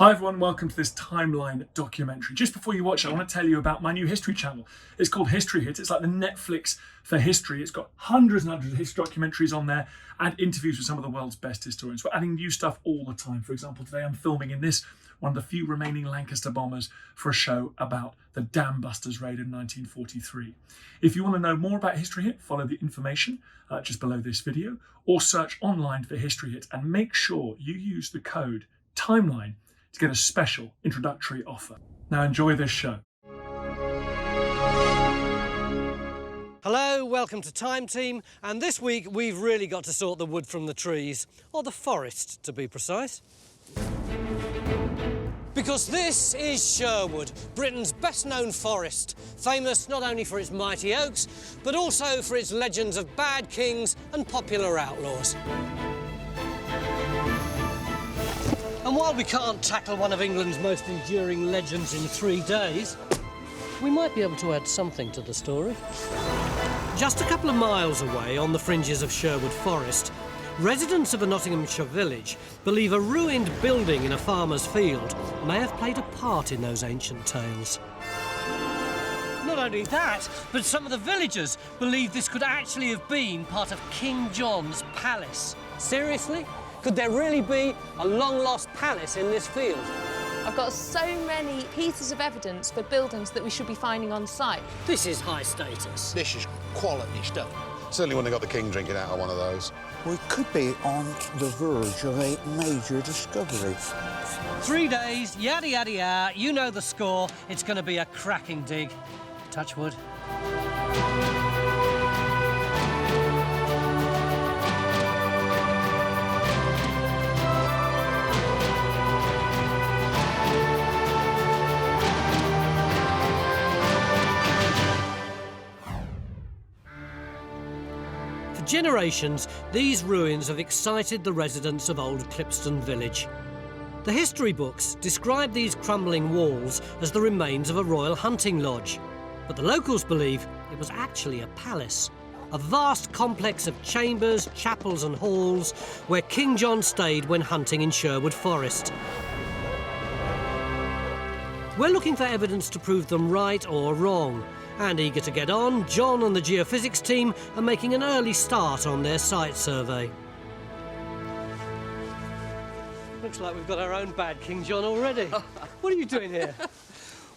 Hi everyone, welcome to this timeline documentary. Just before you watch it, I want to tell you about my new history channel. It's called History Hit. It's like the Netflix for history. It's got hundreds and hundreds of history documentaries on there and interviews with some of the world's best historians. We're adding new stuff all the time. For example, today I'm filming in this, one of the few remaining Lancaster bombers, for a show about the Dam Busters raid in 1943. If you want to know more about History Hit, follow the information just below this video, or search online for History Hit, and make sure you use the code TIMELINE to get a special introductory offer. Now enjoy this show. Hello, welcome to Time Team, and this week we've really got to sort the wood from the trees, or the forest to be precise. Because this is Sherwood, Britain's best-known forest, famous not only for its mighty oaks, but also for its legends of bad kings and popular outlaws. And while we can't tackle one of England's most enduring legends in 3 days, we might be able to add something to the story. Just a couple of miles away, on the fringes of Sherwood Forest, residents of a Nottinghamshire village believe a ruined building in a farmer's field may have played a part in those ancient tales. Not only that, but some of the villagers believe this could actually have been part of King John's palace. Seriously? Could there really be a long-lost palace in this field? I've got so many pieces of evidence for buildings that we should be finding on site. This is high status. This is quality stuff. Certainly wouldn't have got the king drinking out of one of those. We could be on the verge of a major discovery. 3 days, yada yada yada, you know the score. It's going to be a cracking dig. Touch wood. For generations, these ruins have excited the residents of Old Clipston village. The history books describe these crumbling walls as the remains of a royal hunting lodge, but the locals believe it was actually a palace, a vast complex of chambers, chapels and halls where King John stayed when hunting in Sherwood Forest. We're looking for evidence to prove them right or wrong. And eager to get on, John and the geophysics team are making an early start on their site survey. Looks like we've got our own bad King John already. What are you doing here?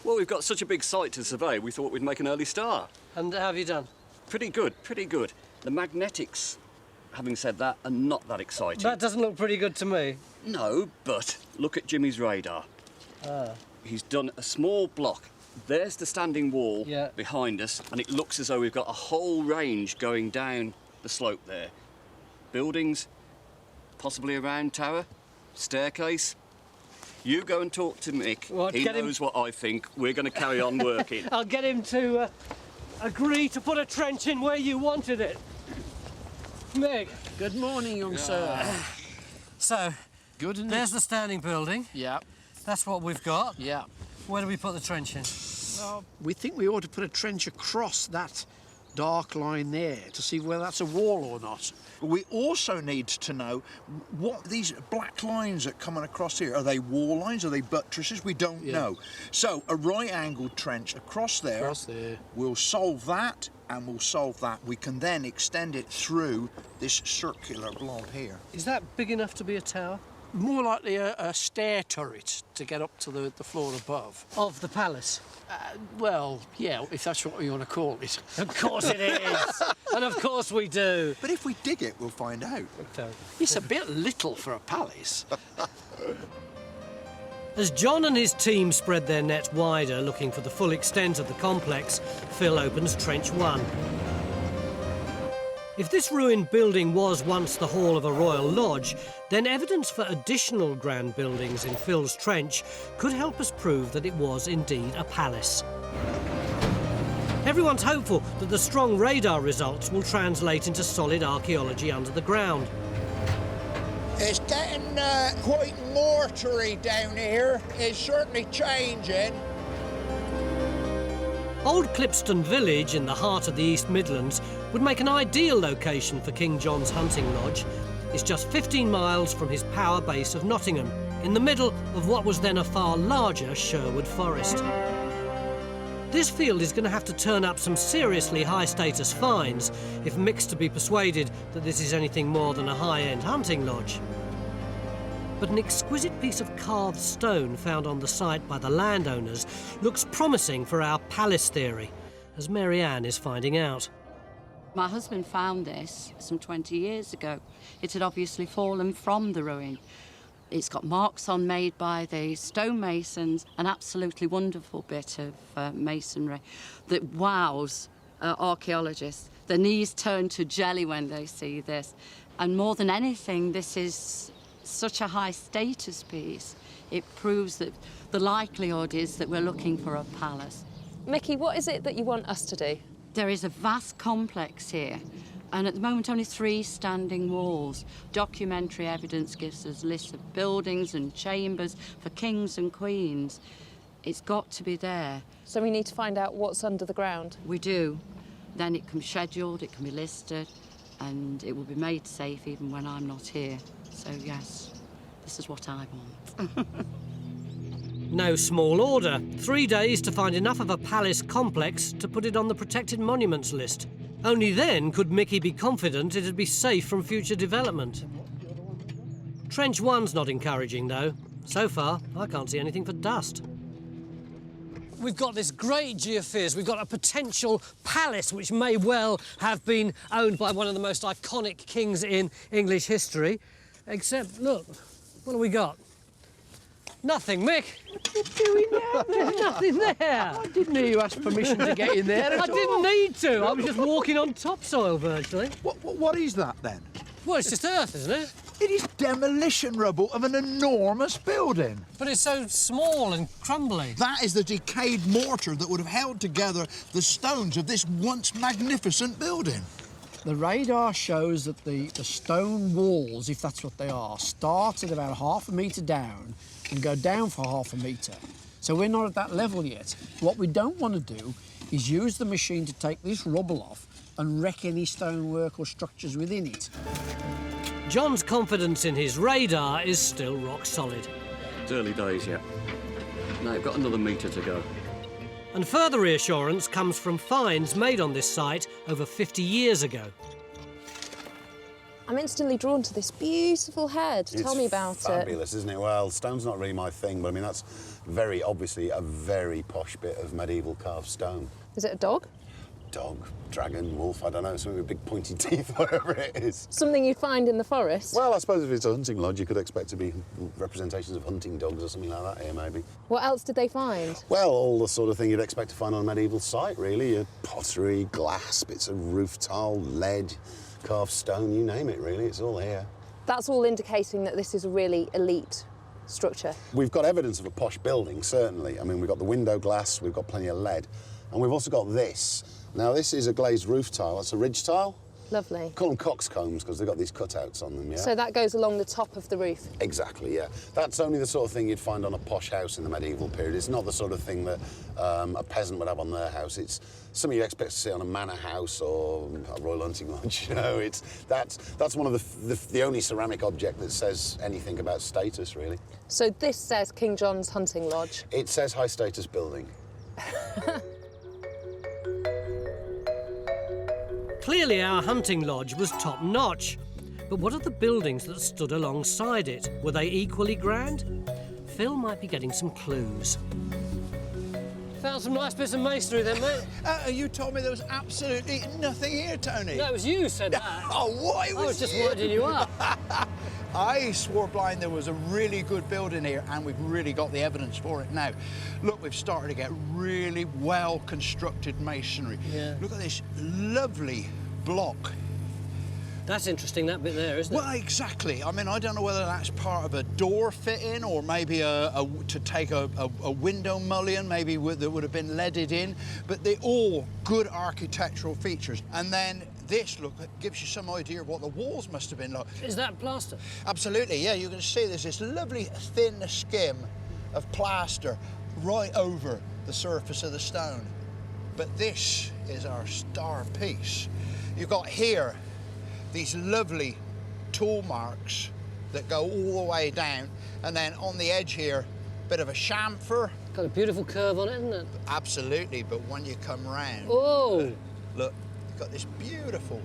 Well, we've got such a big site to survey, we thought we'd make an early start. And how have you done? Pretty good, pretty good. The magnetics, having said that, are not that exciting. That doesn't look pretty good to me. No, but look at Jimmy's radar. He's done a small block. There's the standing wall behind us, and it looks as though we've got a whole range going down the slope there. Buildings, possibly a round tower, staircase. You go and talk to Mick. He knows what I think. We're going to carry on working. I'll get him to agree to put a trench in where you wanted it. Mick. Good morning, young sir. So, Good, isn't there's the standing building. Yeah, That's what we've got. yeah. Where do we put the trench in? Well, we think we ought to put a trench across that dark line there to see whether that's a wall or not. We also need to know what these black lines that are coming across here, are they wall lines, are they buttresses? We don't know. So a right-angled trench across there, we'll solve that and we'll solve that. We can then extend it through this circular blob here. Is that big enough to be a tower? More likely a stair turret to get up to the floor above. Of the palace? Well, yeah, if that's what you want to call it. Of course it is. And of course we do. But if we dig it, we'll find out. It's a bit little for a palace. As John and his team spread their net wider looking for the full extent of the complex, Phil opens Trench 1. If this ruined building was once the hall of a royal lodge, then evidence for additional grand buildings in Phil's trench could help us prove that it was indeed a palace. Everyone's hopeful that the strong radar results will translate into solid archaeology under the ground. It's getting quite mortuary down here. It's certainly changing. Old Clipston village in the heart of the East Midlands would make an ideal location for King John's hunting lodge. It's just 15 miles from his power base of Nottingham, in the middle of what was then a far larger Sherwood Forest. This field is going to have to turn up some seriously high-status finds if Mick's to be persuaded that this is anything more than a high-end hunting lodge. But an exquisite piece of carved stone found on the site by the landowners looks promising for our palace theory, as Mary Ann is finding out. My husband found this some 20 years ago. It had obviously fallen from the ruin. It's got marks on made by the stonemasons, an absolutely wonderful bit of masonry that wows archaeologists. Their knees turn to jelly when they see this. And more than anything, this is such a high status piece. It proves that the likelihood is that we're looking for a palace. Mickey, what is it that you want us to do? There is a vast complex here, and at the moment only 3 standing walls. Documentary evidence gives us lists of buildings and chambers for kings and queens. It's got to be there. So we need to find out what's under the ground? We do. Then it can be scheduled, it can be listed, and it will be made safe even when I'm not here. So yes, this is what I want. No small order. 3 days to find enough of a palace complex to put it on the protected monuments list. Only then could Mickey be confident it'd be safe from future development. Trench 1's not encouraging, though. So far, I can't see anything for dust. We've got this great geophysics. We've got a potential palace which may well have been owned by one of the most iconic kings in English history. Except, look, what have we got? Nothing, Mick. What are you doing now? There's nothing there. I didn't know you asked permission to get in there at all. I didn't need to. I was just walking on topsoil, virtually. What is that, then? Well, it's just earth, isn't it? It is demolition rubble of an enormous building. But it's so small and crumbly. That is the decayed mortar that would have held together the stones of this once magnificent building. The radar shows that the stone walls, if that's what they are, start at about ½ a metre down and go down for ½ a metre. So we're not at that level yet. What we don't want to do is use the machine to take this rubble off and wreck any stonework or structures within it. John's confidence in his radar is still rock solid. It's early days yet. No, we've got another metre to go. And further reassurance comes from finds made on this site over 50 years ago. I'm instantly drawn to this beautiful head. Tell me about it. Fabulous, isn't it? Well, stone's not really my thing, but I mean, that's very obviously a very posh bit of medieval carved stone. Is it a dog? Dog, dragon, wolf, I don't know, something with big pointy teeth, whatever it is. Something you'd find in the forest? Well, I suppose if it's a hunting lodge, you could expect to be representations of hunting dogs or something like that here, maybe. What else did they find? Well, all the sort of thing you'd expect to find on a medieval site, really. Pottery, glass, bits of roof tile, lead, carved stone, you name it, really. It's all here. That's all indicating that this is a really elite structure. We've got evidence of a posh building, certainly. I mean, we've got the window glass, we've got plenty of lead, and we've also got this. Now, this is a glazed roof tile. That's a ridge tile. Lovely. Call them coxcombs because they've got these cutouts on them, yeah? So that goes along the top of the roof? Exactly, yeah. That's only the sort of thing you'd find on a posh house in the medieval period. It's not the sort of thing that a peasant would have on their house. It's something you expect to see on a manor house or a royal hunting lodge, you know? That's one of the only ceramic object that says anything about status, really. So this says King John's Hunting Lodge? It says high status building. Clearly our hunting lodge was top-notch. But what of the buildings that stood alongside it? Were they equally grand? Phil might be getting some clues. Found some nice bits of masonry then, mate. You told me there was absolutely nothing here, Tony. No, it was you who said that. Oh, what? I was just winding you up. I swore blind there was a really good building here, and we've really got the evidence for it now. Look, we've started to get really well-constructed masonry. Yeah. Look at this lovely block. That's interesting, that bit there, isn't it? Well, exactly. I mean, I don't know whether that's part of a door fit-in or maybe to take a window mullion, maybe that would have been leaded in, but they're all good architectural features. And then this, look, gives you some idea of what the walls must have been like. Is that plaster? Absolutely, yeah. You can see there's this lovely thin skim of plaster right over the surface of the stone. But this is our star piece. You've got here these lovely tool marks that go all the way down, and then on the edge here, bit of a chamfer. Got a beautiful curve on it, isn't it? Absolutely, but when you come round, Oh! Look, you've got this beautiful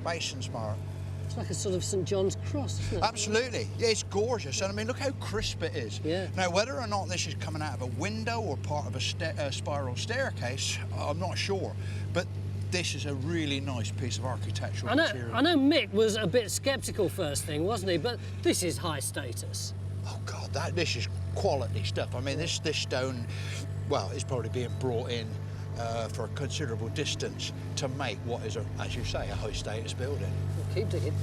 mason's mark. It's like a sort of St John's cross, isn't it? Absolutely, yeah, it's gorgeous, and I mean, look how crisp it is. Yeah. Now, whether or not this is coming out of a window or part of a spiral staircase, I'm not sure, but this is a really nice piece of architectural material. I know Mick was a bit sceptical first thing, wasn't he? But this is high status. Oh God, this is quality stuff. I mean, this stone, well, is probably being brought in for a considerable distance to make what is, as you say, a high status building. We'll keep digging.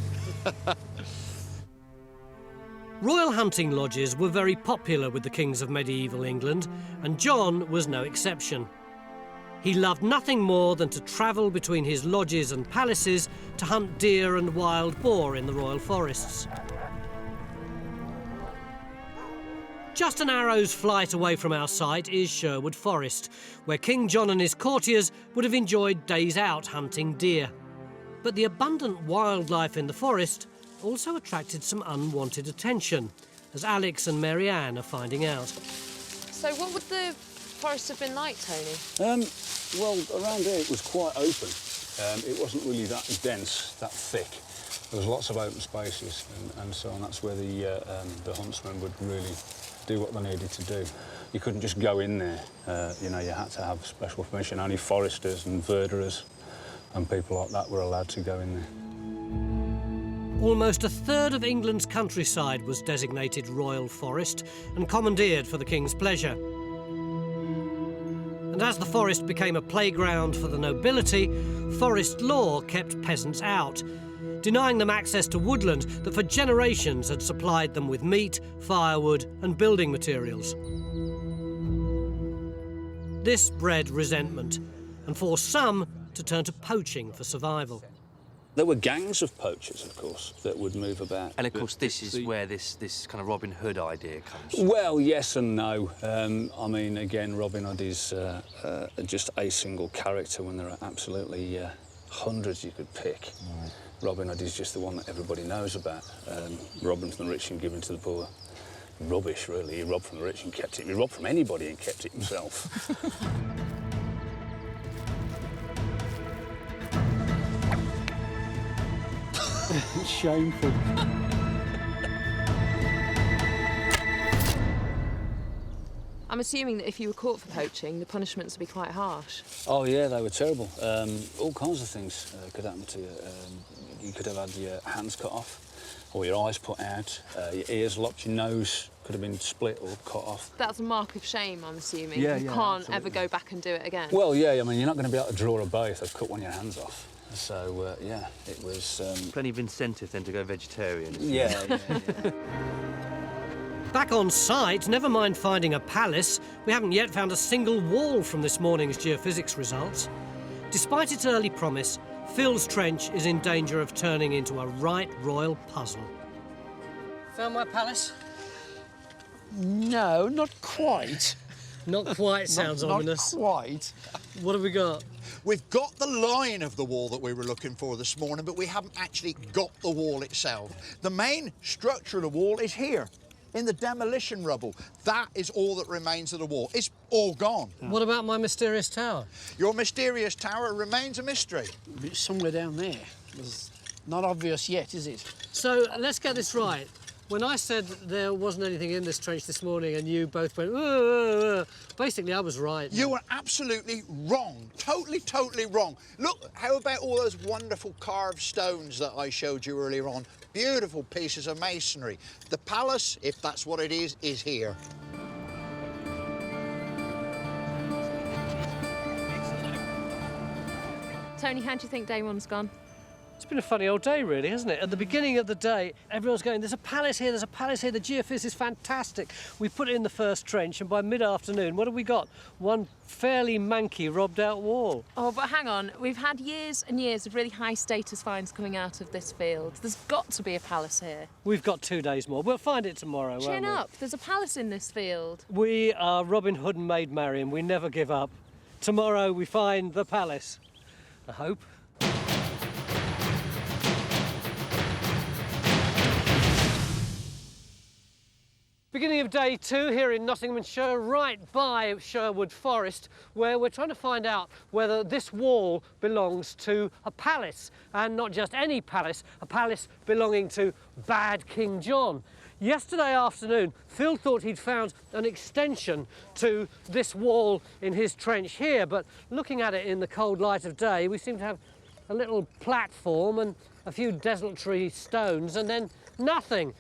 Royal hunting lodges were very popular with the kings of medieval England, and John was no exception. He loved nothing more than to travel between his lodges and palaces to hunt deer and wild boar in the royal forests. Just an arrow's flight away from our site is Sherwood Forest, where King John and his courtiers would have enjoyed days out hunting deer. But the abundant wildlife in the forest also attracted some unwanted attention, as Alex and Mary Ann are finding out. So what would the forest have been like, Tony? Well, around here it was quite open. It wasn't really that dense, that thick. There was lots of open spaces and so on. That's where the huntsmen would really do what they needed to do. You couldn't just go in there. You know, you had to have special permission. Only foresters and verderers and people like that were allowed to go in there. Almost a third of England's countryside was designated royal forest and commandeered for the king's pleasure. And as the forest became a playground for the nobility, forest law kept peasants out, denying them access to woodland that for generations had supplied them with meat, firewood and building materials. This bred resentment and forced some to turn to poaching for survival. There were gangs of poachers, of course, that would move about. And of course, this is where this kind of Robin Hood idea comes. Well, yes and no. I mean, again, Robin Hood is just a single character when there are absolutely hundreds you could pick. Right. Robin Hood is just the one that everybody knows about. Robbing from the rich and giving to the poor. Rubbish, really. He robbed from the rich and kept it. He robbed from anybody and kept it himself. It's shameful. I'm assuming that if you were caught for poaching, the punishments would be quite harsh. Oh, yeah, they were terrible. All kinds of things could happen to you. You could have had your hands cut off, or your eyes put out, your ears lopped, your nose could have been split or cut off. That's a mark of shame, I'm assuming. Yeah, you yeah, can't absolutely. ever go back and do it again. Well, yeah, I mean, you're not going to be able to draw a bow if they've cut one of your hands off. So, yeah, it was... Plenty of incentive then to go vegetarian. Yeah. Back on site, never mind finding a palace, we haven't yet found a single wall from this morning's geophysics results. Despite its early promise, Phil's Trench is in danger of turning into a right royal puzzle. Found my palace? No, not quite. Not quite sounds ominous. Not quite. What have we got? We've got the line of the wall that we were looking for this morning, but we haven't actually got the wall itself. The main structure of the wall is here, in the demolition rubble. That is all that remains of the wall. It's all gone. What about my mysterious tower? Your mysterious tower remains a mystery. It's somewhere down there. It's not obvious yet, is it? So, let's get this right. When I said there wasn't anything in this trench this morning and you both went, basically I was right. You were absolutely wrong. Totally wrong. Look, how about all those wonderful carved stones that I showed you earlier on? Beautiful pieces of masonry. The palace, if that's what it is here. Tony, how do you think day one's gone? It's been a funny old day, really, hasn't it? At the beginning of the day, everyone's going, there's a palace here, the geophys is fantastic. We put it in the first trench, and by mid-afternoon, what have we got? One fairly manky, robbed-out wall. Oh, but hang on. We've had years and years of really high-status finds coming out of this field. There's got to be a palace here. We've got 2 days more. We'll find it tomorrow, Chin won't we? up. There's a palace in this field. We are Robin Hood and Maid Marian. We never give up. Tomorrow, we find the palace. I hope. Beginning of day 2 here in Nottinghamshire, right by Sherwood Forest, where we're trying to find out whether this wall belongs to a palace, and not just any palace, a palace belonging to bad King John. Yesterday afternoon, Phil thought he'd found an extension to this wall in his trench here, but looking at it in the cold light of day, we seem to have a little platform and a few desultory stones, and then nothing.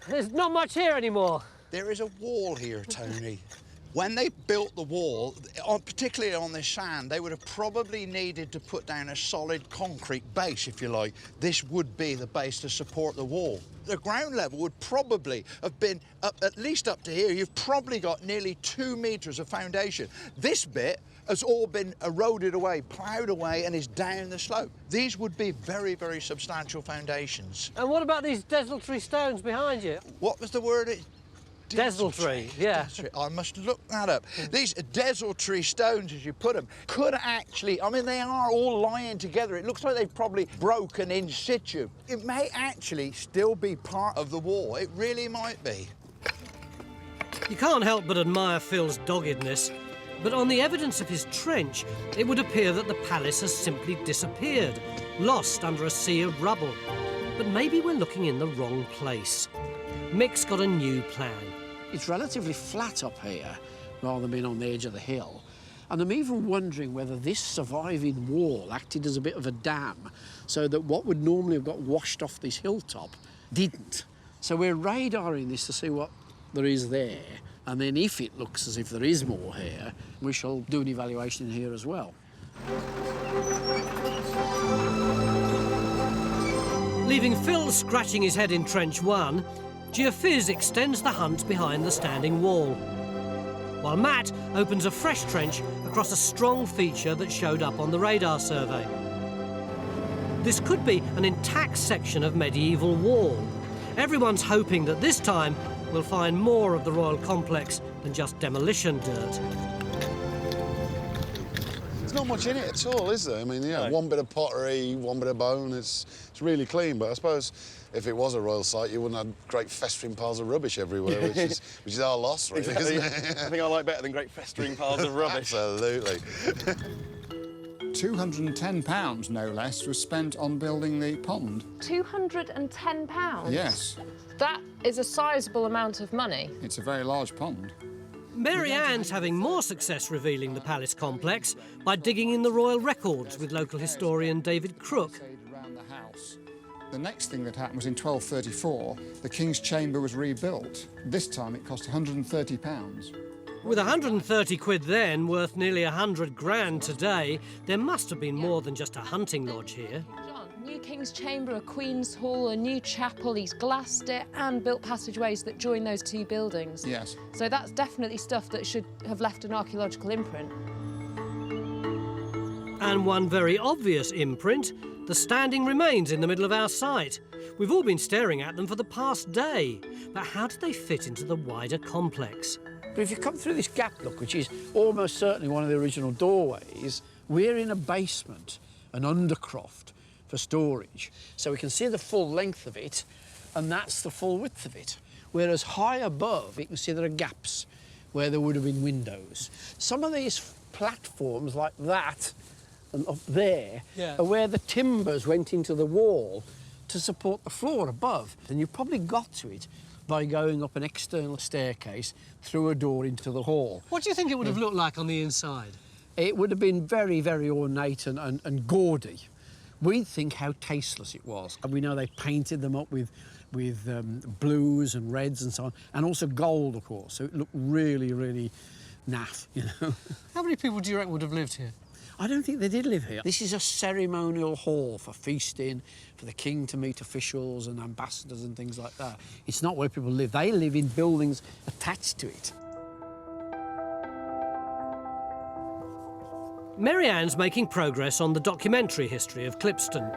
There's not much here anymore. There is a wall here, Tony. When they built the wall, particularly on this sand, they would have probably needed to put down a solid concrete base, if you like. This would be the base to support the wall. The ground level would probably have been up, at least up to here. You've probably got nearly 2 metres of foundation. This bit has all been eroded away, ploughed away, and is down the slope. These would be very, very substantial foundations. And what about these desultory stones behind you? What was the word? Desultory, yeah. Desultory. I must look that up. These desultory stones, as you put them, could actually, I mean, they are all lying together. It looks like they've probably broken in situ. It may actually still be part of the wall. It really might be. You can't help but admire Phil's doggedness, but on the evidence of his trench, it would appear that the palace has simply disappeared, lost under a sea of rubble. But maybe we're looking in the wrong place. Mick's got a new plan. It's relatively flat up here, rather than being on the edge of the hill. And I'm even wondering whether this surviving wall acted as a bit of a dam, so that what would normally have got washed off this hilltop didn't. So we're radaring this to see what there is there, and then if it looks as if there is more here, we shall do an evaluation in here as well. Leaving Phil scratching his head in Trench 1, Geophyz extends the hunt behind the standing wall, while Matt opens a fresh trench across a strong feature that showed up on the radar survey. This could be an intact section of medieval wall. Everyone's hoping that this time we'll find more of the royal complex than just demolition dirt. There's not much in it at all, is there? I mean, yeah, one bit of pottery, one bit of bone, it's really clean, but I suppose if it was a royal site, you wouldn't have great festering piles of rubbish everywhere, which is our loss, really, exactly. isn't it? I think I like better than great festering piles of rubbish. Absolutely. £210, no less, was spent on building the pond. £210? Yes. That is a sizable amount of money. It's a very large pond. Mary Ann's having more success revealing the palace complex by digging in the royal records with local historian David Crook. The next thing that happened was in 1234, the King's Chamber was rebuilt. This time it cost £130. With 130 quid then, worth nearly 100 grand today, there must have been more than just a hunting lodge here. John, new King's Chamber, a Queen's Hall, a new chapel, he's glassed it and built passageways that join those two buildings. Yes. So that's definitely stuff that should have left an archaeological imprint. And one very obvious imprint, the standing remains in the middle of our site. We've all been staring at them for the past day. But how do they fit into the wider complex? But if you come through this gap, look, which is almost certainly one of the original doorways, we're in a basement, an undercroft for storage. So we can see the full length of it, and that's the full width of it. Whereas high above, you can see there are gaps where there would have been windows. Some of these platforms like that and up there are where the timbers went into the wall to support the floor above. And you've probably got to it by going up an external staircase through a door into the hall. What do you think it would have looked like on the inside? It would have been very, very ornate and gaudy. We think how tasteless it was. And we know they painted them up with blues and reds and so on, and also gold, of course, so it looked really, really naff, you know. How many people do you reckon would have lived here? I don't think they did live here. This is a ceremonial hall for feasting, for the king to meet officials and ambassadors and things like that. It's not where people live. They live in buildings attached to it. Mary Ann's making progress on the documentary history of Clipston.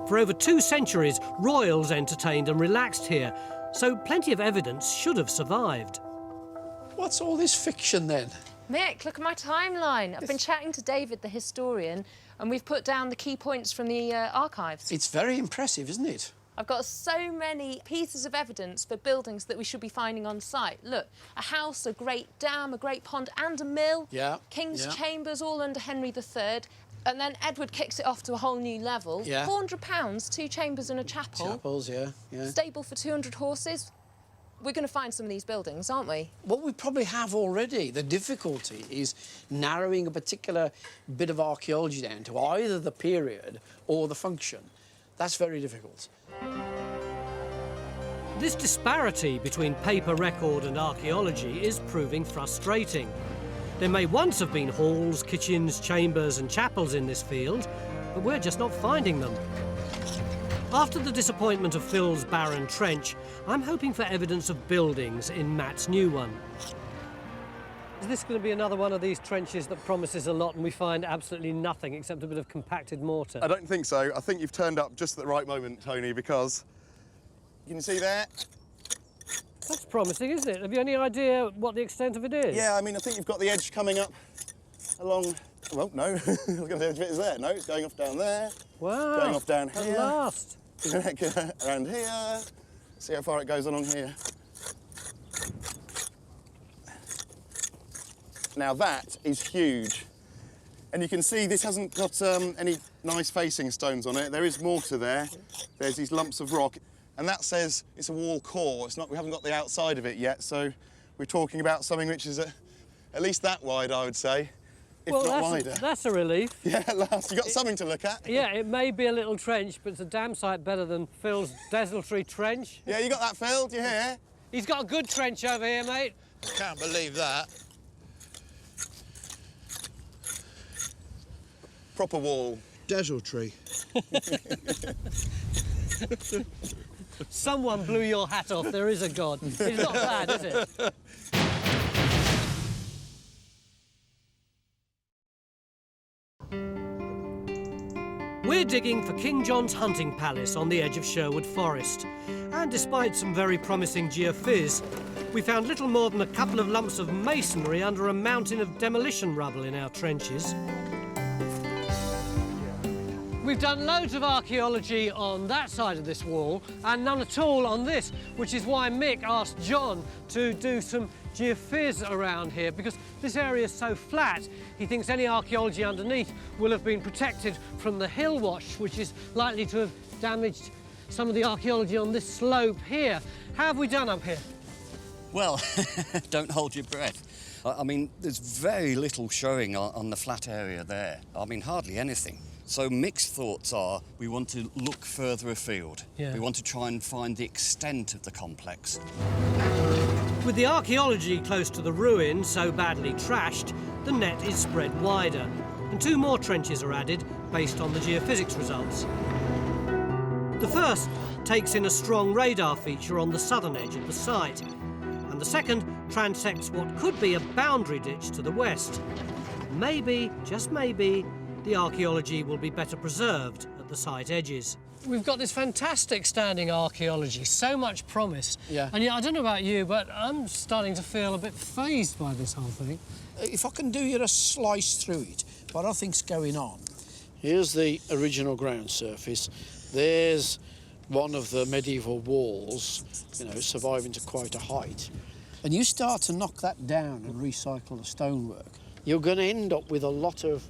For over 2 centuries, royals entertained and relaxed here, so plenty of evidence should have survived. What's all this fiction, then? Mick, look at my timeline. I've been chatting to David, the historian, and we've put down the key points from the archives. It's very impressive, isn't it? I've got so many pieces of evidence for buildings that we should be finding on site. Look, a house, a great dam, a great pond and a mill. Yeah. King's yeah. Chambers, all under Henry III. And then Edward kicks it off to a whole new level. Yeah. £400, 2 chambers and a chapel. Chapels, yeah. Stable for 200 horses. We're going to find some of these buildings, aren't we? What we probably have already. The difficulty is narrowing a particular bit of archaeology down to either the period or the function. That's very difficult. This disparity between paper record and archaeology is proving frustrating. There may once have been halls, kitchens, chambers and chapels in this field, but we're just not finding them. After the disappointment of Phil's barren trench, I'm hoping for evidence of buildings in Matt's new one. Is this going to be another one of these trenches that promises a lot and we find absolutely nothing except a bit of compacted mortar? I don't think so. I think you've turned up just at the right moment, Tony, because you can see there. That's promising, isn't it? Have you any idea what the extent of it is? Yeah, I mean, I think you've got the edge coming up along... Well, no, I was going to say the edge of it is there. No, it's going off down there. Wow. Going off down here. At last. Around here. See how far it goes along here. Now that is huge. And you can see this hasn't got any nice facing stones on it. There is mortar there. There's these lumps of rock. And that says it's a wall core. It's not, we haven't got the outside of it yet, so we're talking about something which is at least that wide, I would say, if not wider. That's a relief. Yeah, at last. You've got something to look at. Yeah, it may be a little trench, but it's a damn sight better than Phil's desultory trench. Yeah, you got that, Phil? Do you hear? He's got a good trench over here, mate. Can't believe that. Proper wall. Desultory. Someone blew your hat off. There is a God. It's not bad, is it? We're digging for King John's hunting palace on the edge of Sherwood Forest. And despite some very promising geophys, we found little more than a couple of lumps of masonry under a mountain of demolition rubble in our trenches. We've done loads of archaeology on that side of this wall and none at all on this, which is why Mick asked John to do some geophys around here, because this area is so flat, he thinks any archaeology underneath will have been protected from the hill wash, which is likely to have damaged some of the archaeology on this slope here. How have we done up here? Well, don't hold your breath. I mean, there's very little showing on the flat area there. I mean, hardly anything. So mixed thoughts are, we want to look further afield. Yeah. We want to try and find the extent of the complex. With the archaeology close to the ruin so badly trashed, the net is spread wider, and 2 more trenches are added based on the geophysics results. The first takes in a strong radar feature on the southern edge of the site, and the second transects what could be a boundary ditch to the west. Maybe, just maybe, the archaeology will be better preserved at the site edges. We've got this fantastic standing archaeology, so much promise. Yeah. And yeah, I don't know about you, but I'm starting to feel a bit fazed by this whole thing. If I can do you a slice through it, what I think's going on. Here's the original ground surface. There's one of the medieval walls, you know, surviving to quite a height. And you start to knock that down and recycle the stonework, you're going to end up with a lot of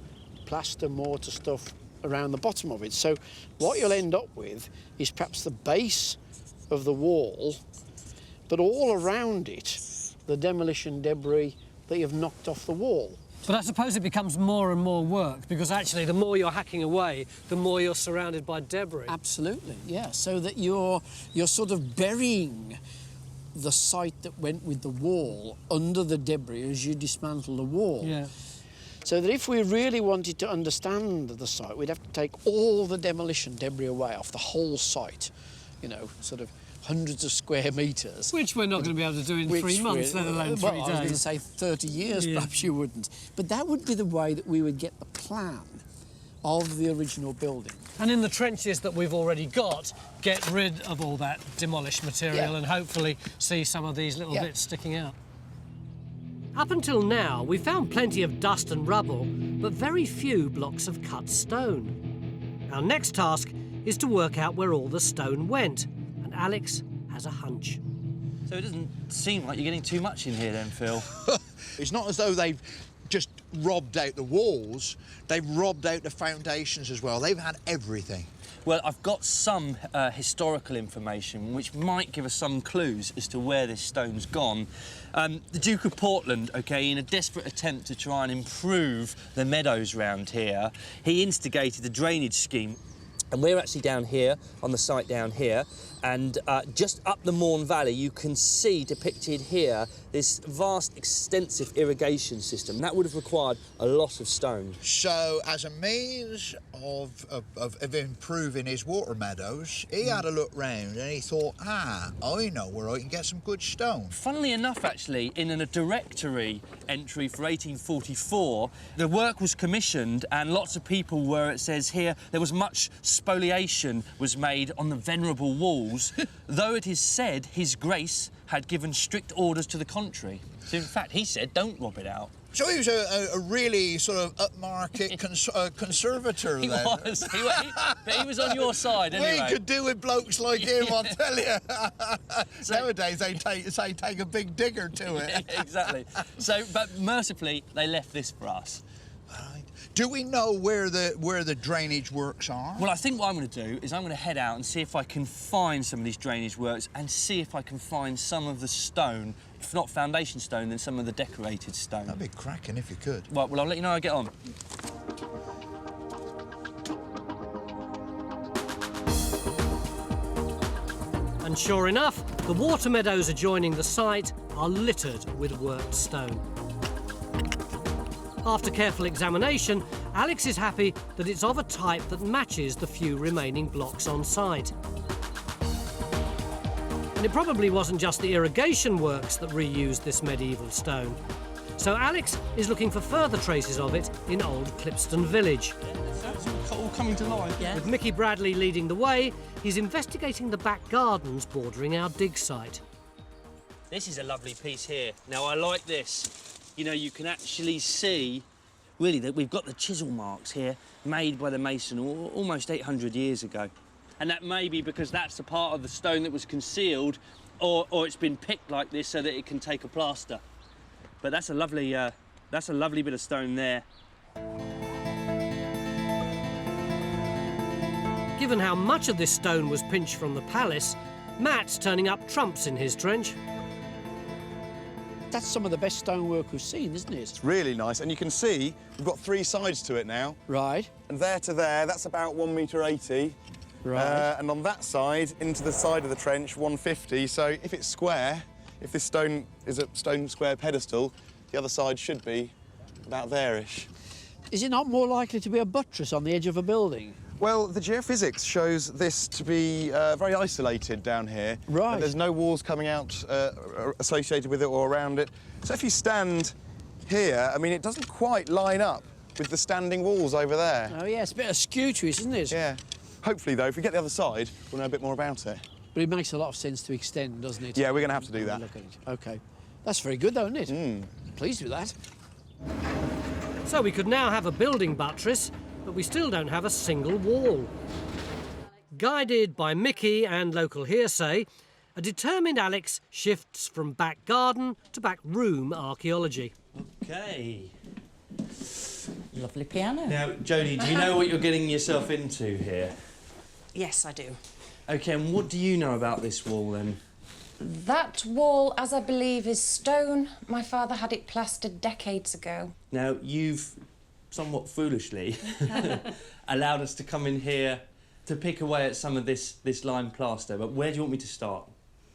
plaster, mortar stuff around the bottom of it. So what you'll end up with is perhaps the base of the wall, but all around it, the demolition debris that you've knocked off the wall. But I suppose it becomes more and more work, because actually the more you're hacking away, the more you're surrounded by debris. Absolutely, yeah. So that you're sort of burying the site that went with the wall under the debris as you dismantle the wall. Yeah. So that if we really wanted to understand the site, we'd have to take all the demolition debris away off the whole site, you know, sort of hundreds of square metres. Which we're not going to be able to do in 3 months, let alone 3 days. I was going to say 30 years, Yeah. perhaps you wouldn't. But that would be the way that we would get the plan of the original building. And in the trenches that we've already got, get rid of all that demolished material and hopefully see some of these little bits sticking out. Up until now, we found plenty of dust and rubble, but very few blocks of cut stone. Our next task is to work out where all the stone went, and Alex has a hunch. So it doesn't seem like you're getting too much in here then, Phil. It's not as though they've just robbed out the walls, they've robbed out the foundations as well. They've had everything. Well, I've got some historical information which might give us some clues as to where this stone's gone. The Duke of Portland, OK, in a desperate attempt to try and improve the meadows round here, he instigated a drainage scheme. And we're actually down here, on the site down here, and just up the Mourne Valley, you can see depicted here this vast, extensive irrigation system. That would have required a lot of stone. So, as a means of improving his water meadows, he had a look round and he thought, I know where I can get some good stone. Funnily enough, actually, in a directory entry for 1844, the work was commissioned and lots of people were, it says here, there was much spoliation was made on the venerable walls, though it is said His Grace had given strict orders to the contrary. So, in fact, he said, don't rob it out. So he was a really sort of upmarket conservator He then. was. But he was on your side anyway. We could do with blokes like him, I'll tell you. Nowadays, they take a big digger to it. Exactly. So, but mercifully, they left this for us. Do we know where the drainage works are? Well, I think what I'm going to do is I'm going to head out and see if I can find some of these drainage works and see if I can find some of the stone, if not foundation stone, then some of the decorated stone. That'd be cracking if you could. Right, well, I'll let you know how I get on. And sure enough, the water meadows adjoining the site are littered with worked stone. After careful examination, Alex is happy that it's of a type that matches the few remaining blocks on site. And it probably wasn't just the irrigation works that reused this medieval stone. So Alex is looking for further traces of it in Old Clipston Village. It's all coming to life. Yeah. With Mickey Bradley leading the way, he's investigating the back gardens bordering our dig site. This is a lovely piece here. Now, I like this. You know, you can actually see, really, that we've got the chisel marks here made by the mason almost 800 years ago. And that may be because that's the part of the stone that was concealed, or it's been picked like this so that it can take a plaster. But that's a lovely bit of stone there. Given how much of this stone was pinched from the palace, Matt's turning up trumps in his trench. That's some of the best stonework we've seen, isn't it? It's really nice, and you can see we've got 3 sides to it now. Right. And there to there, that's about 1.80 metre. Right. And on that side, into the side of the trench, 150. So if it's square, if this stone is a stone square pedestal, the other side should be about there-ish. Is it not more likely to be a buttress on the edge of a building? Well, the geophysics shows this to be very isolated down here. Right. There's no walls coming out associated with it or around it. So if you stand here, I mean, it doesn't quite line up with the standing walls over there. Oh, yeah, it's a bit askew to it, isn't it? Yeah. Hopefully, though, if we get the other side, we'll know a bit more about it. But it makes a lot of sense to extend, doesn't it? Yeah, we're going to have to do that. Look at it. OK. That's very good, though, isn't it? Pleased with that. So we could now have a building buttress, but we still don't have a single wall. Guided by Mickey and local hearsay, a determined Alex shifts from back garden to back room archaeology. OK. Lovely piano. Now, Jodie, do you know what you're getting yourself into here? Yes, I do. OK, and what do you know about this wall, then? That wall, as I believe, is stone. My father had it plastered decades ago. Now, you've somewhat foolishly allowed us to come in here to pick away at some of this lime plaster, but where do you want me to start?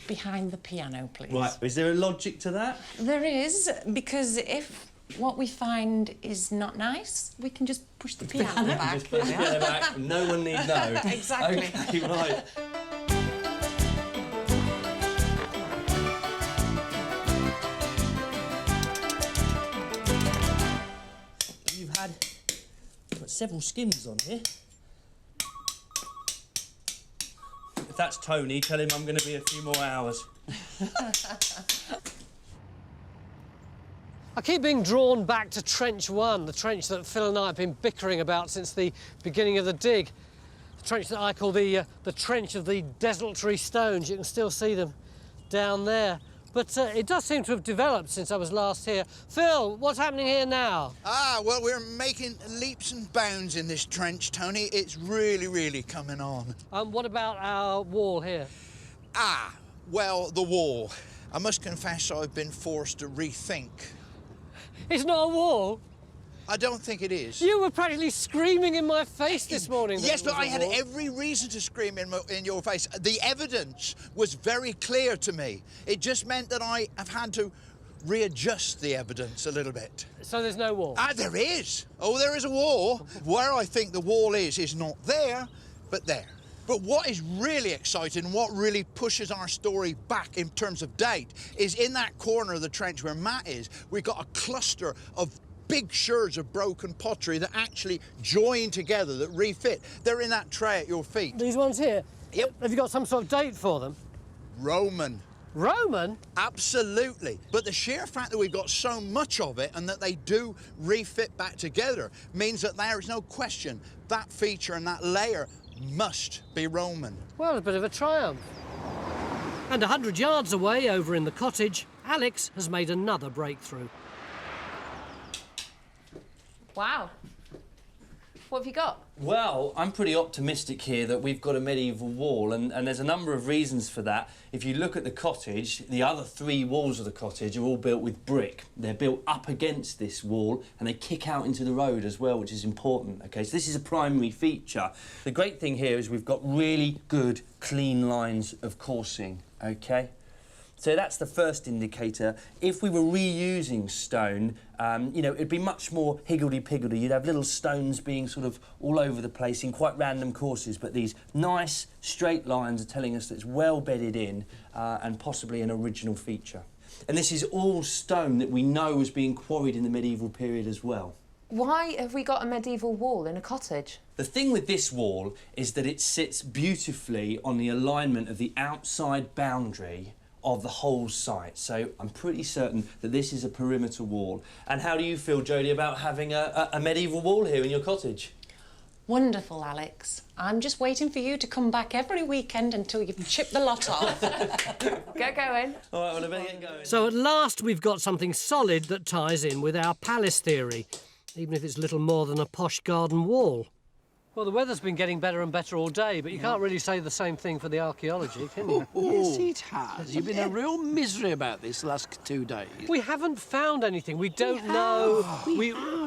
Behind the piano, please. Right, is there a logic to that? There is, because if what we find is not nice, we can just push the piano back. Just put the piano back, no one need know. Exactly. OK, right. You've got several skims on here. If that's Tony, tell him I'm going to be a few more hours. I keep being drawn back to Trench 1, the trench that Phil and I have been bickering about since the beginning of the dig. The trench that I call the trench of the Desolatory Stones. You can still see them down there. But it does seem to have developed since I was last here. Phil, what's happening here now? Well, we're making leaps and bounds in this trench, Tony. It's really coming on. What about our wall here? Well, the wall. I must confess I've been forced to rethink. It's not a wall? I don't think it is. You were practically screaming in my face this morning. Yes, but I had every reason to scream in your face. The evidence was very clear to me. It just meant that I have had to readjust the evidence a little bit. So there's no wall? There is. Oh, there is a wall. Where I think the wall is not there, but there. But what is really exciting, what really pushes our story back in terms of date, is in that corner of the trench where Matt is, we've got a cluster of big sherds of broken pottery that actually join together, that refit. They're in that tray at your feet. These ones here? Yep. Have you got some sort of date for them? Roman. Roman? Absolutely. But the sheer fact that we've got so much of it and that they do refit back together means that there is no question that feature and that layer must be Roman. Well, a bit of a triumph. And 100 yards away, over in the cottage, Alex has made another breakthrough. Wow. What have you got? Well, I'm pretty optimistic here that we've got a medieval wall, and there's a number of reasons for that. If you look at the cottage, the other 3 walls of the cottage are all built with brick. They're built up against this wall, and they kick out into the road as well, which is important, OK? So this is a primary feature. The great thing here is we've got really good, clean lines of coursing, OK? So that's the first indicator. If we were reusing stone, you know, it'd be much more higgledy-piggledy. You'd have little stones being sort of all over the place in quite random courses, but these nice, straight lines are telling us that it's well bedded in and possibly an original feature. And this is all stone that we know was being quarried in the medieval period as well. Why have we got a medieval wall in a cottage? The thing with this wall is that it sits beautifully on the alignment of the outside boundary of the whole site, so I'm pretty certain that this is a perimeter wall. And how do you feel, Jodie, about having a medieval wall here in your cottage? Wonderful, Alex. I'm just waiting for you to come back every weekend until you've chipped the lot off. Get going. All right, well, I better get going. So at last we've got something solid that ties in with our palace theory, even if it's little more than a posh garden wall. Well, the weather's been getting better and better all day, but you can't really say the same thing for the archaeology, can you? Yes, it has. You've been a real misery about this the last 2 days. We haven't found anything. We don't know.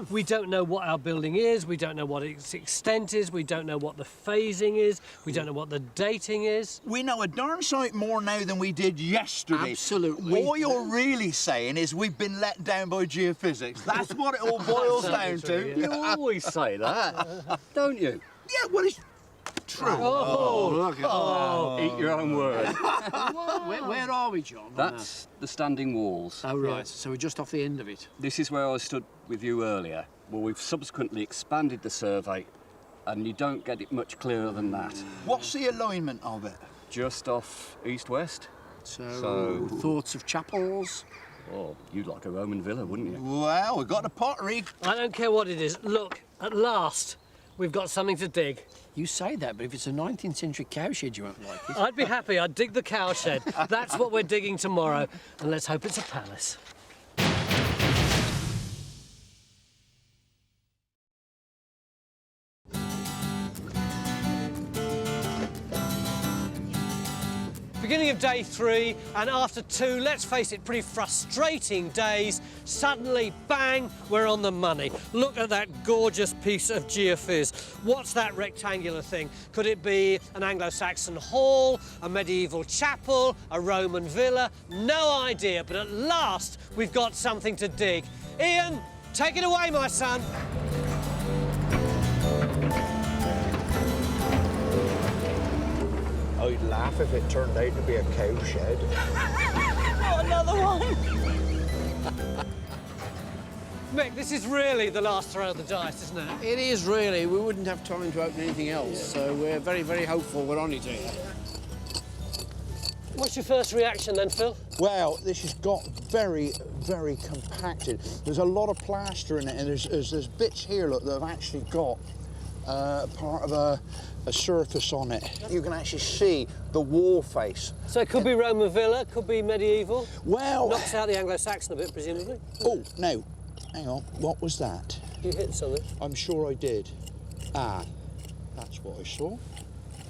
We don't know what our building is. We don't know what its extent is. We don't know what the phasing is. We don't know what the dating is. We know a darn sight more now than we did yesterday. Absolutely. What you're really saying is we've been let down by geophysics. That's what it all boils down to. You always say that, don't you? Yeah, well, it's true. Look at that. Eat your own word. Where are we, John? That's the standing walls. Oh, right. So we're just off the end of it. This is where I stood with you earlier. Well, we've subsequently expanded the survey, and you don't get it much clearer than that. What's the alignment of it? Just off east-west. So, thoughts of chapels? Oh, you'd like a Roman villa, wouldn't you? Well, we've got the pottery. I don't care what it is. Look, at last, we've got something to dig. You say that, but if it's a 19th century cowshed, you won't like it. I'd be happy. I'd dig the cowshed. That's what we're digging tomorrow. And let's hope it's a palace. Beginning of day 3, and after 2, let's face it, pretty frustrating days, suddenly, bang, we're on the money. Look at that gorgeous piece of geophys. What's that rectangular thing? Could it be an Anglo-Saxon hall, a medieval chapel, a Roman villa? No idea, but at last we've got something to dig. Ian, take it away, my son. I'd laugh if it turned out to be a cowshed. Oh, another one! Mick, this is really the last throw of the dice, isn't it? It is really. We wouldn't have time to open anything else, so we're very, very hopeful we're on it here. What's your first reaction then, Phil? Well, this has got very, very compacted. There's a lot of plaster in it, and there's bits here, look, that have actually got part of a surface on it. You can actually see the wall face. So it could be Roman villa, could be medieval. Well... Knocks out the Anglo-Saxon a bit, presumably. Oh, no. Hang on. What was that? You hit something. I'm sure I did. Ah, that's what I saw.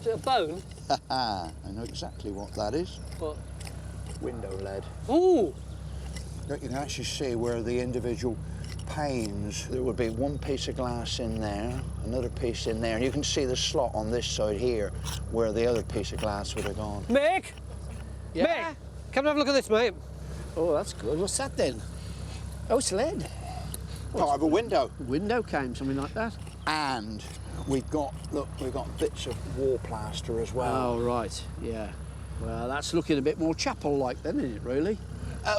Is it a bone? I know exactly what that is. What? Window lead. Ooh! You can actually see where the individual panes, there would be one piece of glass in there, another piece in there, and you can see the slot on this side here where the other piece of glass would have gone. Mick! Yeah? Mick! Come and have a look at this, mate. Oh, that's good. What's that then? Oh, it's lead. Part of a window. Window came, something like that. And we've got, look, we've got bits of wall plaster as well. Oh, right, yeah. Well, that's looking a bit more chapel-like then, isn't it, really?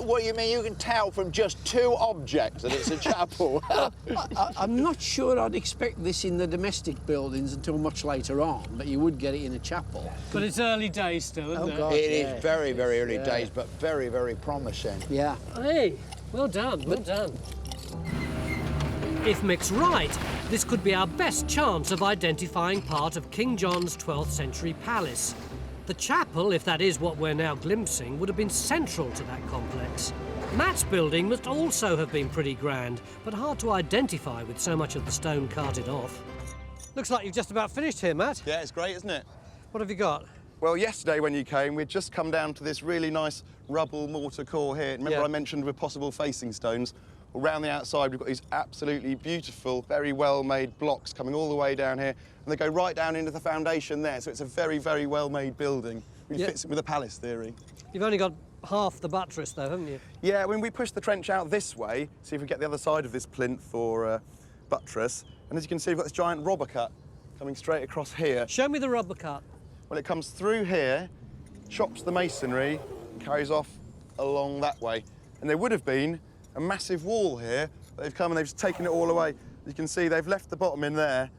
What you mean? You can tell from just two objects that it's a chapel. I'm not sure I'd expect this in the domestic buildings until much later on, but you would get it in a chapel. But it's early days still, isn't it? God, It yeah. is very, very early days, but very, very promising. Yeah. Hey, well done, well done. If Mick's right, this could be our best chance of identifying part of King John's 12th century palace. The chapel, if that is what we're now glimpsing, would have been central to that complex. Matt's building must also have been pretty grand, but hard to identify with so much of the stone carted off. Looks like you've just about finished here, Matt. Yeah, it's great, isn't it? What have you got? Well, yesterday when you came, we'd just come down to this really nice rubble mortar core here. Remember I mentioned with possible facing stones? Well, round the outside, we've got these absolutely beautiful, very well-made blocks coming all the way down here, and they go right down into the foundation there, so it's a very, very well-made building. Really fits in with the palace theory. You've only got half the buttress, though, haven't you? Yeah, when we push the trench out this way, see if we get the other side of this plinth or buttress, and as you can see, we've got this giant robber cut coming straight across here. Show me the robber cut. Well, it comes through here, chops the masonry, and carries off along that way. And there would have been a massive wall here. They've come and they've just taken it all away. You can see they've left the bottom in there.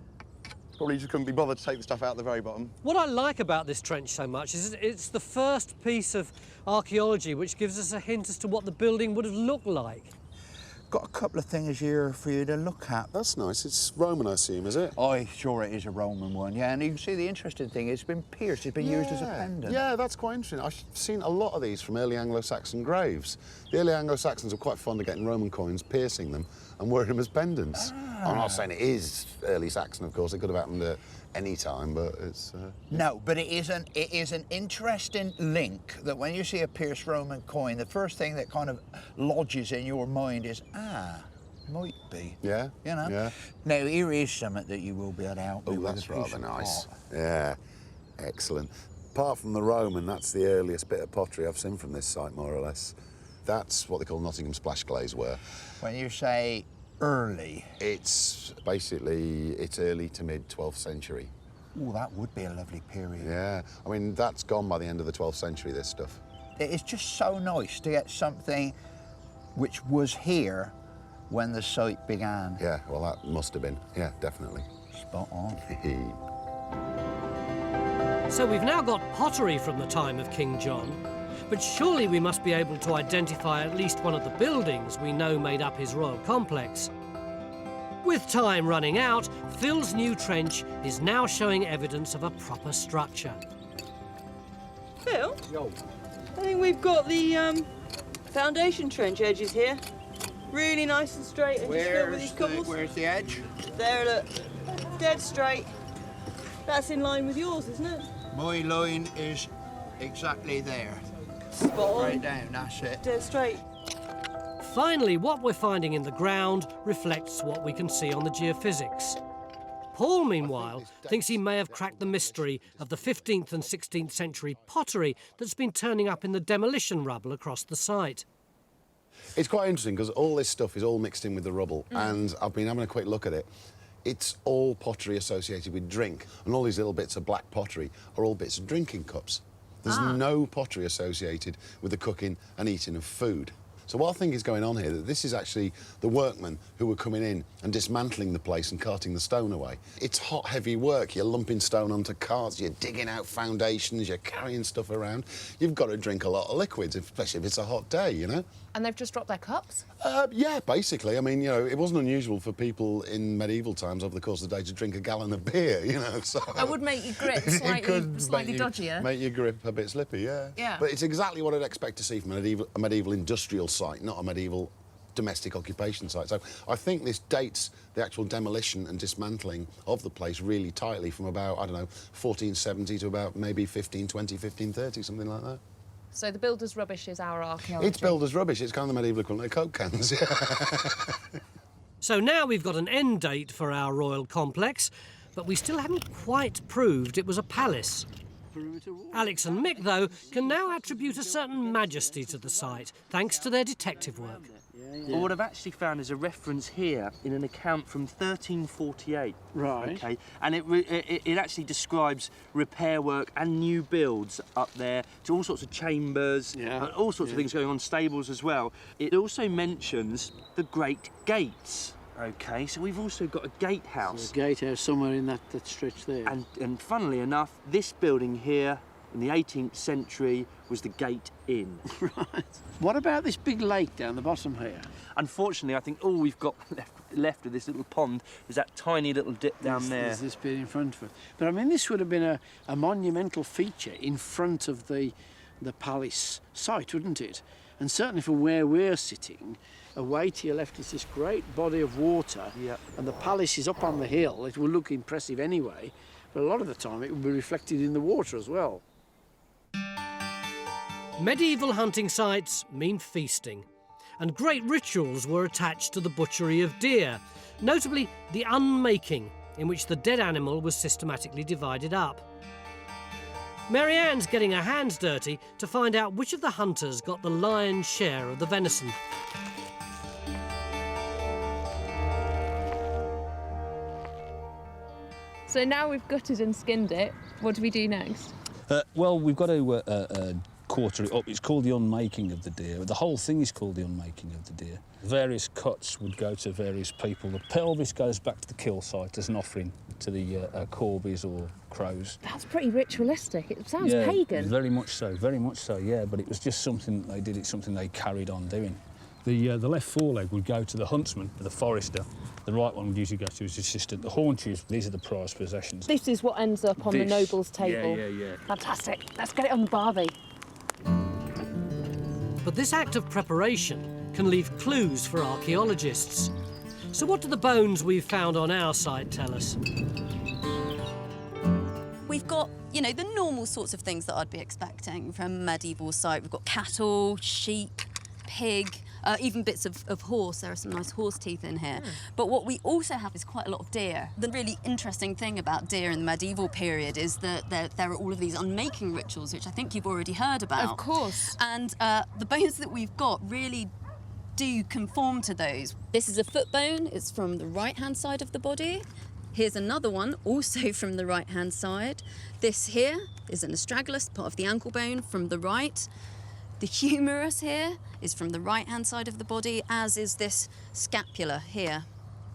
Probably just couldn't be bothered to take the stuff out at the very bottom. What I like about this trench so much is it's the first piece of archaeology which gives us a hint as to what the building would have looked like. Got a couple of things here for you to look at. That's nice. It's Roman, I assume, is it? I'm sure it is a Roman one, yeah. And you can see the interesting thing, it's been pierced, it's been used as a pendant. Yeah, that's quite interesting. I've seen a lot of these from early Anglo-Saxon graves. The early Anglo-Saxons were quite fond of getting Roman coins, piercing them, and wearing them as pendants. I'm not saying it is early Saxon, of course. It could have happened at any time, but it's... No, but it is an interesting link that when you see a pierced Roman coin, the first thing that kind of lodges in your mind is, might be. Yeah? You know? Yeah. Now, here is something that you will be able to help me Oh, with. that's a piece rather of nice. pot. Yeah, excellent. Apart from the Roman, that's the earliest bit of pottery I've seen from this site, more or less. That's what they call Nottingham splash glaze ware. When you say early? It's basically, it's early to mid 12th century. Oh, that would be a lovely period. Yeah, I mean, that's gone by the end of the 12th century, this stuff. It's just so nice to get something which was here when the site began. Yeah, well, that must have been. Yeah, definitely. Spot on. So we've now got pottery from the time of King John, but surely we must be able to identify at least one of the buildings we know made up his royal complex. With time running out, Phil's new trench is now showing evidence of a proper structure. Phil? Yo. I think we've got the foundation trench edges here. Really nice and straight and just filled with these cobbles. Where's the edge? There, look. Dead straight. That's in line with yours, isn't it? My line is exactly there. Spot on. Right down, that's it. Dead straight. Finally, what we're finding in the ground reflects what we can see on the geophysics. Paul, meanwhile, thinks he may have cracked the mystery of the 15th and 16th century pottery that's been turning up in the demolition rubble across the site. It's quite interesting because all this stuff is all mixed in with the rubble, and I've been having a quick look at it. It's all pottery associated with drink, and all these little bits of black pottery are all bits of drinking cups. There's no pottery associated with the cooking and eating of food. So what I think is going on here, that this is actually the workmen who were coming in and dismantling the place and carting the stone away. It's hot, heavy work. You're lumping stone onto carts, you're digging out foundations, you're carrying stuff around. You've got to drink a lot of liquids, especially if it's a hot day, you know? And they've just dropped their cups? Yeah, basically. I mean, you know, it wasn't unusual for people in medieval times over the course of the day to drink a gallon of beer, you know, so... It would make your grip slightly dodgier. Make your grip a bit slippy, yeah. Yeah. But it's exactly what I'd expect to see from a medieval industrial site, not a medieval domestic occupation site. So I think this dates the actual demolition and dismantling of the place really tightly from about, I don't know, 1470 to about maybe 1520, 1530, something like that. So the builder's rubbish is our archaeology? It's builder's rubbish. It's kind of the medieval equivalent of Coke cans. So now we've got an end date for our royal complex, but we still haven't quite proved it was a palace. Alex and Mick, though, can now attribute a certain majesty to the site, thanks to their detective work. Well, what I've actually found is a reference here in an account from 1348. Right. Okay, and it actually describes repair work and new builds up there to all sorts of chambers, all sorts of things going on, stables as well. It also mentions the Great Gates. Okay, so we've also got a gatehouse. So a gatehouse somewhere in that stretch there. And funnily enough, this building here in the 18th century was the Gate Inn. Right. What about this big lake down the bottom here? Unfortunately, I think all we've got left of this little pond is that tiny little dip down there. There's this bit in front of it. But I mean, this would have been a monumental feature in front of the palace site, wouldn't it? And certainly from where we're sitting, away to your left is this great body of water, and the palace is up on the hill. It will look impressive anyway, but a lot of the time it will be reflected in the water as well. Medieval hunting sites mean feasting, and great rituals were attached to the butchery of deer, notably the unmaking, in which the dead animal was systematically divided up. Mary Ann's getting her hands dirty to find out which of the hunters got the lion's share of the venison. So now we've gutted and skinned it, what do we do next? Well, we've got to quarter it up. It's called the unmaking of the deer. The whole thing is called the unmaking of the deer. Various cuts would go to various people. The pelvis goes back to the kill site as an offering to the corbies or crows. That's pretty ritualistic. It sounds yeah, pagan. Very much so, yeah, but it was just something they did, it's something they carried on doing. The left foreleg would go to the huntsman, the forester. The right one would usually go to his assistant. The haunches, these are the prized possessions. This is what ends up on the noble's table. Yeah. Fantastic. Let's get it on the barbie. But this act of preparation can leave clues for archaeologists. So what do the bones we've found on our site tell us? We've got, you know, the normal sorts of things that I'd be expecting from a medieval site. We've got cattle, sheep, pig, even bits of horse. There are some nice horse teeth in here. But what we also have is quite a lot of deer. The really interesting thing about deer in the medieval period is that there are all of these unmaking rituals, which I think you've already heard about. Of course. And the bones that we've got really do conform to those. This is a foot bone. It's from the right-hand side of the body. Here's another one, also from the right-hand side. This here is an astragalus, part of the ankle bone from the right. The humerus here is from the right-hand side of the body, as is this scapula here.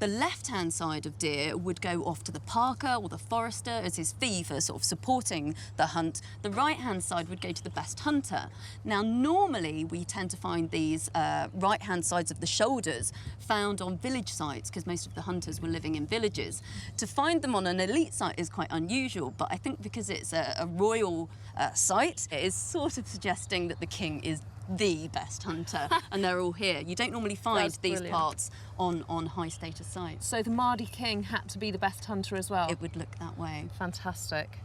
The left-hand side of deer would go off to the parker or the forester as his fee for sort of supporting the hunt. The right-hand side would go to the best hunter. Now, normally we tend to find these right-hand sides of the shoulders found on village sites because most of the hunters were living in villages. To find them on an elite site is quite unusual, but I think because it's a royal site, it is sort of suggesting that the king is the best hunter, and they're all here. You don't normally find these parts on high status sites. So the Mardi King had to be the best hunter as well? It would look that way. Fantastic.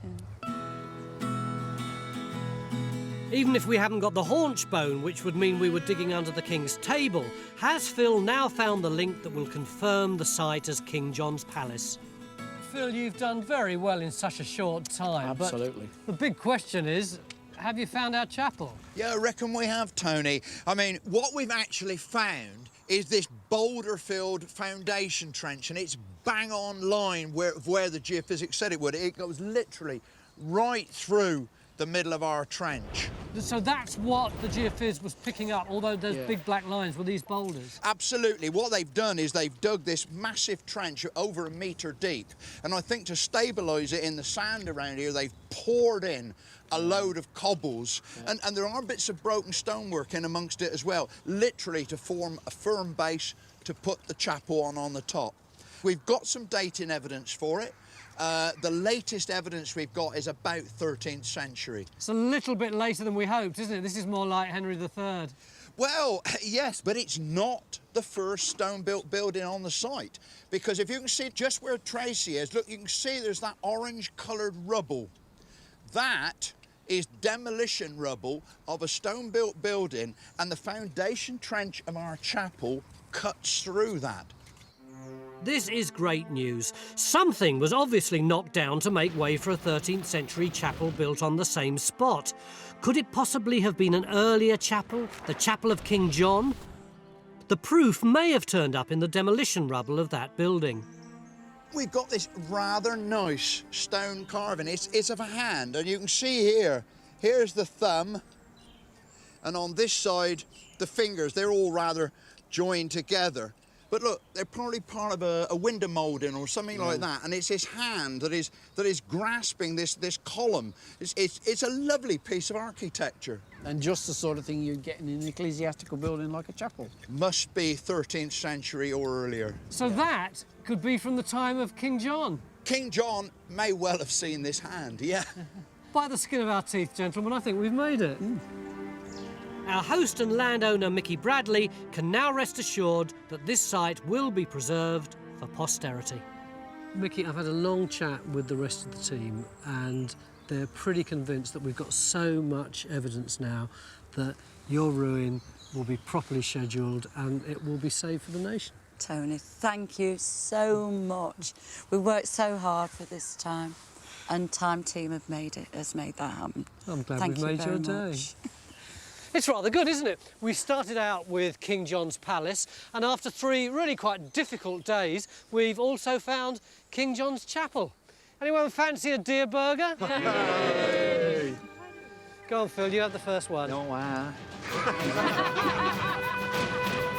Even if we haven't got the haunch bone, which would mean we were digging under the King's table, has Phil now found the link that will confirm the site as King John's Palace? Phil, you've done very well in such a short time. Absolutely. But the big question is, have you found our chapel? Yeah, I reckon we have, Tony. I mean, what we've actually found is this boulder-filled foundation trench, and it's bang on line where the geophysics said it would. It goes literally right through the middle of our trench. So that's what the geophys was picking up, although there's big black lines with these boulders. Absolutely. What they've done is they've dug this massive trench over 1 metre deep, and I think to stabilise it in the sand around here, they've poured in a load of cobbles, and there are bits of broken stonework in amongst it as well, literally to form a firm base to put the chapel on the top. We've got some dating evidence for it. The latest evidence we've got is about 13th century. It's a little bit later than we hoped, isn't it? This is more like Henry III. Well, yes, but it's not the first stone-built building on the site. Because if you can see just where Tracy is, look, you can see there's that orange-coloured rubble. That is demolition rubble of a stone-built building, and the foundation trench of our chapel cuts through that. This is great news. Something was obviously knocked down to make way for a 13th century chapel built on the same spot. Could it possibly have been an earlier chapel, the Chapel of King John? The proof may have turned up in the demolition rubble of that building. We've got this rather nice stone carving. It's of a hand, and you can see here's the thumb, and on this side, the fingers. They're all rather joined together. But look, they're probably part of a window moulding or something like that, and it's his hand that is grasping this column. It's a lovely piece of architecture. And just the sort of thing you'd get in an ecclesiastical building like a chapel. Must be 13th century or earlier. So that could be from the time of King John. King John may well have seen this hand, yeah. By the skin of our teeth, gentlemen, I think we've made it. Our host and landowner, Mickey Bradley, can now rest assured that this site will be preserved for posterity. Mickey, I've had a long chat with the rest of the team, and they're pretty convinced that we've got so much evidence now that your ruin will be properly scheduled and it will be saved for the nation. Tony, thank you so much. We worked so hard for this time, and Time Team has made that happen. I'm glad Thank we've made your day. It's rather good, isn't it? We started out with King John's Palace, and after 3 really quite difficult days, we've also found King John's Chapel. Anyone fancy a deer burger? Go on, Phil, you have the first one. Oh, wow.